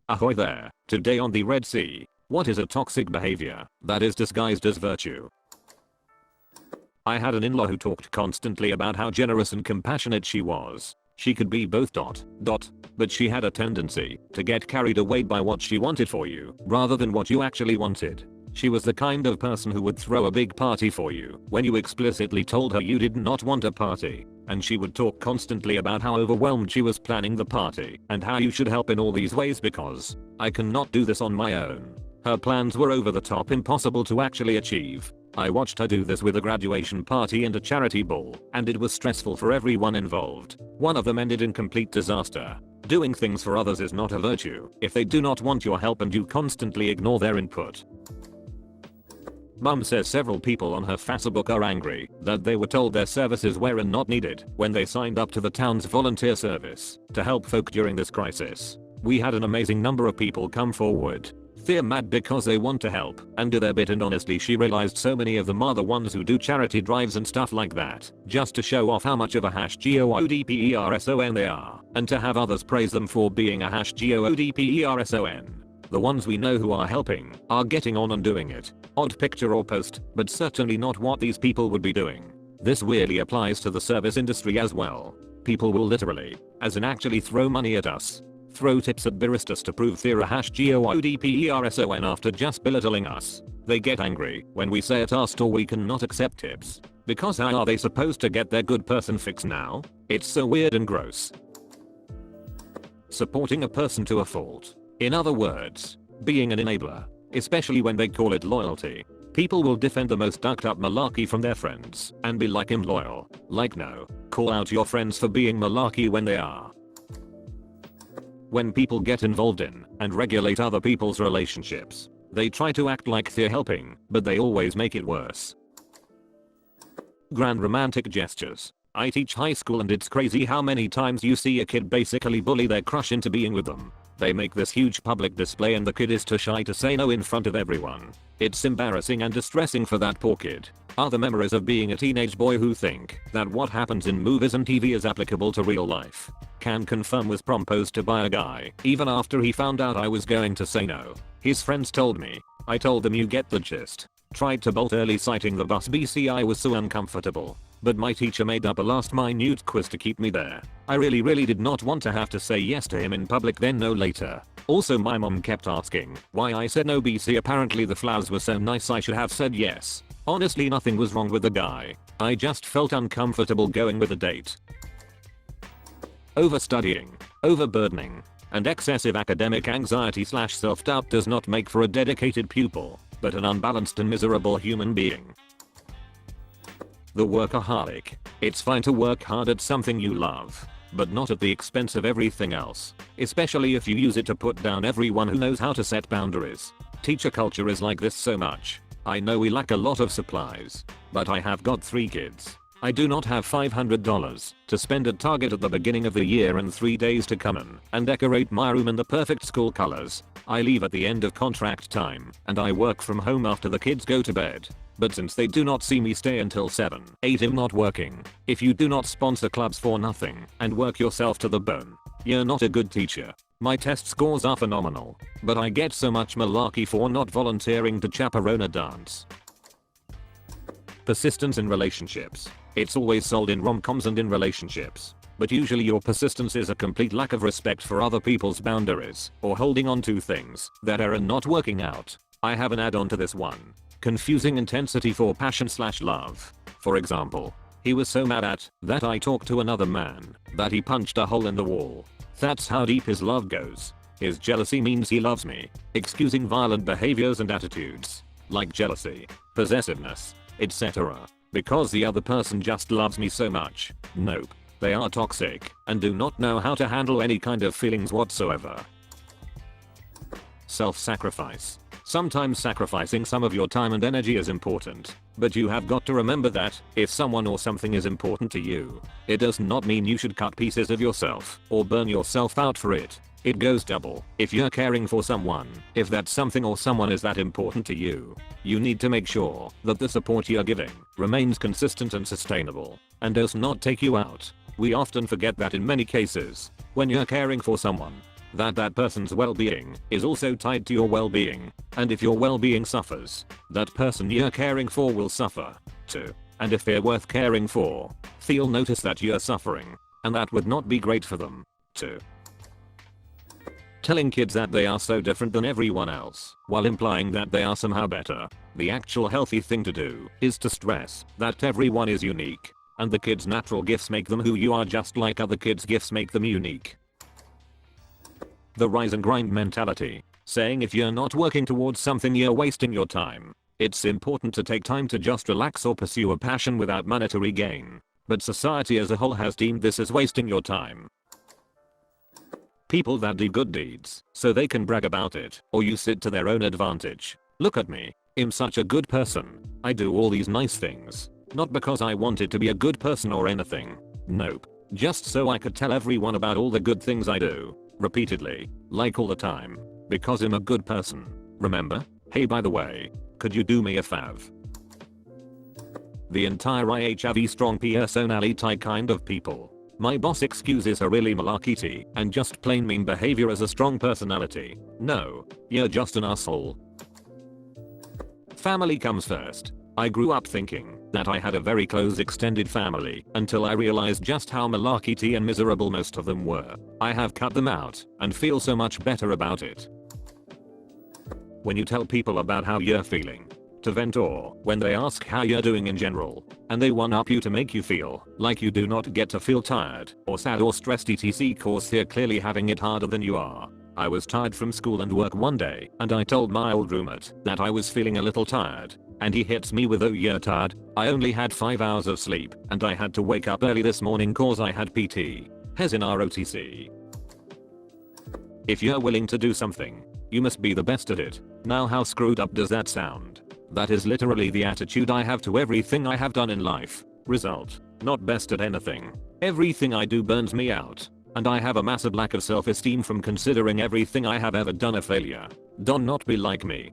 Ahoy there. Today on the Red Sea, what is a toxic behavior that is disguised as virtue? I had an in-law who talked constantly about how generous and compassionate she was. She could be both ... but she had a tendency to get carried away by what she wanted for you rather than what you actually wanted. She was the kind of person who would throw a big party for you when you explicitly told her you did not want a party. And she would talk constantly about how overwhelmed she was planning the party and how you should help in all these ways because I cannot do this on my own. Her plans were over the top, impossible to actually achieve. I watched her do this with a graduation party and a charity ball, and it was stressful for everyone involved. One of them ended in complete disaster. Doing things for others is not a virtue if they do not want your help and you constantly ignore their input. Mum says several people on her Facebook are angry that they were told their services were not needed when they signed up to the town's volunteer service to help folk during this crisis. We had an amazing number of people come forward. They're mad because they want to help and do their bit, and honestly she realized so many of them are the ones who do charity drives and stuff like that just to show off how much of a #GOODPERSON they are and to have others praise them for being a #GOODPERSON. The ones we know who are helping are getting on and doing it. Odd picture or post, but certainly not what these people would be doing. This weirdly applies to the service industry as well. People will literally, as in actually, throw money at us. Throw tips at baristas to prove they're a #GOODPERSON after just belittling us. They get angry when we say at our store we cannot accept tips. Because how are they supposed to get their good person fix now? It's so weird and gross. Supporting a person to a fault. In other words, being an enabler, especially when they call it loyalty. People will defend the most ducked up malarkey from their friends and be like, I'm loyal. Like, no, call out your friends for being malarkey when they are. When people get involved in and regulate other people's relationships, they try to act like they're helping, but they always make it worse. Grand romantic gestures. I teach high school and it's crazy how many times you see a kid basically bully their crush into being with them. They make this huge public display and the kid is too shy to say no in front of everyone. It's embarrassing and distressing for that poor kid. Are the memories of being a teenage boy who think that what happens in movies and TV is applicable to real life. Can confirm was proposed to by a guy even after he found out I was going to say no. His friends told me. I told them you get the gist. Tried to bolt early citing the bus BC, I was so uncomfortable. But my teacher made up a last minute quiz to keep me there. I really did not want to have to say yes to him in public then no later. Also my mom kept asking why I said no BC, apparently the flowers were so nice I should have said yes. Honestly nothing was wrong with the guy. I just felt uncomfortable going with a date. Overstudying, overburdening, and excessive academic anxiety / self-doubt does not make for a dedicated pupil, but an unbalanced and miserable human being. The workaholic. It's fine to work hard at something you love, but not at the expense of everything else, especially if you use it to put down everyone who knows how to set boundaries. Teacher culture is like this so much. I know we lack a lot of supplies, but I have got 3 kids. I do not have $500 to spend at Target at the beginning of the year and 3 days to come in and decorate my room in the perfect school colors. I leave at the end of contract time and I work from home after the kids go to bed. But since they do not see me stay until 7, 8 I'm not working. If you do not sponsor clubs for nothing and work yourself to the bone, you're not a good teacher. My test scores are phenomenal, but I get so much malarkey for not volunteering to chaperone a dance. Persistence in relationships. It's always sold in rom-coms and in relationships, but usually your persistence is a complete lack of respect for other people's boundaries or holding on to things that are not working out. I have an add-on to this one. Confusing intensity for passion / love. For example, he was so mad at that I talked to another man that he punched a hole in the wall. That's how deep his love goes. His jealousy means he loves me, excusing violent behaviors and attitudes like jealousy, possessiveness, etc. because the other person just loves me so much. Nope. They are toxic and do not know how to handle any kind of feelings whatsoever. Self-sacrifice. Sometimes sacrificing some of your time and energy is important, but you have got to remember that if someone or something is important to you, it does not mean you should cut pieces of yourself or burn yourself out for it. It goes double. If you're caring for someone, if that something or someone is that important to you, you need to make sure that the support you're giving remains consistent and sustainable and does not take you out. We often forget that in many cases, when you're caring for someone, that person's well-being is also tied to your well-being. And if your well-being suffers, that person you're caring for will suffer too. And if they're worth caring for, they'll notice that you're suffering, and that would not be great for them too. Telling kids that they are so different than everyone else, while implying that they are somehow better. The actual healthy thing to do is to stress that everyone is unique, and the kids' natural gifts make them who you are, just like other kids' gifts make them unique. The rise and grind mentality, saying if you're not working towards something you're wasting your time. It's important to take time to just relax or pursue a passion without monetary gain, but society as a whole has deemed this as wasting your time. People that do good deeds so they can brag about it or use it to their own advantage. Look at me, I'm such a good person. I do all these nice things, not because I wanted to be a good person or anything. Nope. Just so I could tell everyone about all the good things I do, repeatedly, like all the time, because I'm a good person. Remember? Hey, by the way, could you do me a fav? The entire I have strong personality kind of people. My boss excuses are really malarkey and just plain mean behavior as a strong personality. No, you're just an asshole. Family comes first. I grew up thinking that I had a very close extended family until I realized just how malarkey and miserable most of them were. I have cut them out and feel so much better about it. When you tell people about how you're feeling, to vent, or when they ask how you're doing in general, and they one-up you to make you feel like you do not get to feel tired or sad or stressed etc, cause they're clearly having it harder than you are. I was tired from school and work one day, and I told my old roommate that I was feeling a little tired, and he hits me with, "Oh, you're tired? I only had 5 hours of sleep and I had to wake up early this morning cause I had PT. As in ROTC. If you're willing to do something, you must be the best at it. Now how screwed up does that sound? That is literally the attitude I have to everything I have done in life. Result: not best at anything. Everything I do burns me out, and I have a massive lack of self-esteem from considering everything I have ever done a failure. Do not be like me.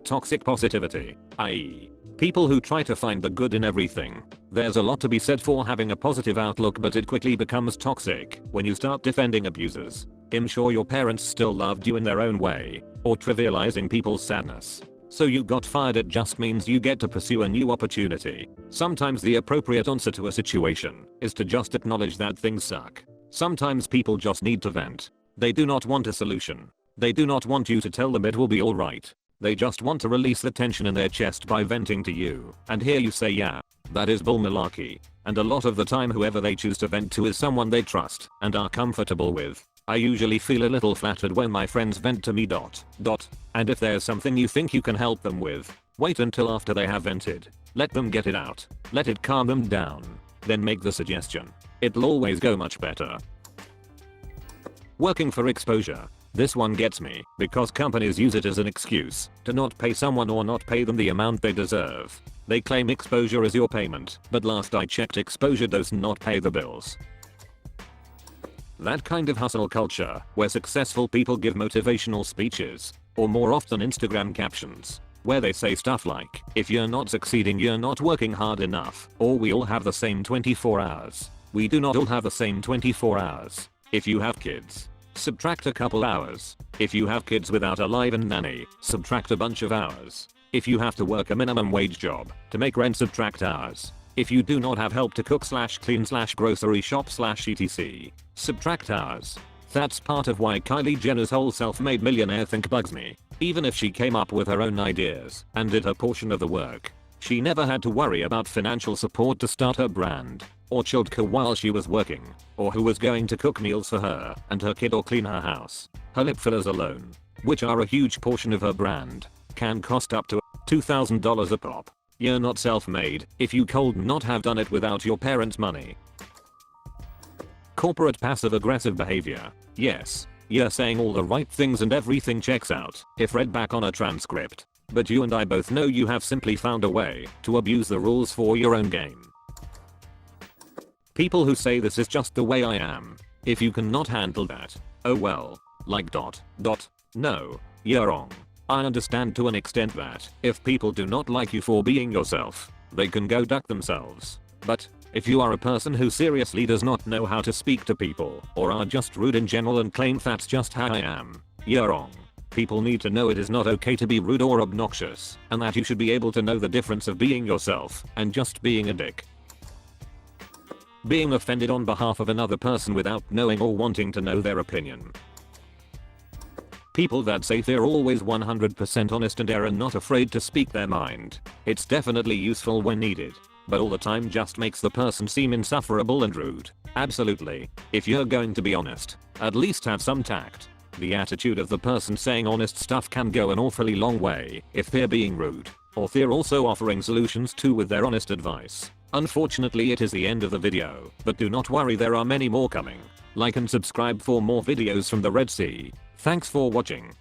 Toxic positivity, i.e., people who try to find the good in everything. There's a lot to be said for having a positive outlook, but it quickly becomes toxic when you start defending abusers. I'm sure your parents still loved you in their own way, or trivializing people's sadness. So you got fired, it just means you get to pursue a new opportunity. Sometimes the appropriate answer to a situation is to just acknowledge that things suck. Sometimes people just need to vent. They do not want a solution. They do not want you to tell them it will be alright. They just want to release the tension in their chest by venting to you, and hear you say yeah, that is bull malarkey. And a lot of the time whoever they choose to vent to is someone they trust and are comfortable with. I usually feel a little flattered when my friends vent to me ... And if there's something you think you can help them with, wait until after they have vented. Let them get it out. Let it calm them down. Then make the suggestion. It'll always go much better. Working for exposure. This one gets me because companies use it as an excuse to not pay someone or not pay them the amount they deserve. They claim exposure is your payment, but last I checked, exposure does not pay the bills. That kind of hustle culture where successful people give motivational speeches, or more often Instagram captions, where they say stuff like, if you're not succeeding you're not working hard enough, or we all have the same 24 hours. We do not all have the same 24 hours. If you have kids, subtract a couple hours. If you have kids without a live-in nanny, subtract a bunch of hours. If you have to work a minimum wage job to make rent, subtract hours. If you do not have help to cook / clean / grocery shop / etc, subtract hours. That's part of why Kylie Jenner's whole self-made millionaire think bugs me. Even if she came up with her own ideas and did her portion of the work, she never had to worry about financial support to start her brand, or childcare while she was working, or who was going to cook meals for her and her kid or clean her house. Her lip fillers alone, which are a huge portion of her brand, can cost up to $2,000 a pop. You're not self-made if you could not have done it without your parents' money. Corporate passive-aggressive behavior. Yes, you're saying all the right things and everything checks out if read back on a transcript. But you and I both know you have simply found a way to abuse the rules for your own game. People who say this is just the way I am. If you cannot handle that, oh well, like ... No, you're wrong. I understand to an extent that if people do not like you for being yourself, they can go duck themselves. But If you are a person who seriously does not know how to speak to people or are just rude in general and claim that's just how I am, you're wrong. People need to know it is not okay to be rude or obnoxious, and that you should be able to know the difference of being yourself and just being a dick. Being offended on behalf of another person without knowing or wanting to know their opinion. People that say they're always 100% honest and are not afraid to speak their mind. It's definitely useful when needed, but all the time just makes the person seem insufferable and rude. Absolutely. If you're going to be honest, at least have some tact. The attitude of the person saying honest stuff can go an awfully long way if they're being rude, or they're also offering solutions too with their honest advice. Unfortunately, it is the end of the video, but do not worry, there are many more coming. Like and subscribe for more videos from the Red Sea. Thanks for watching.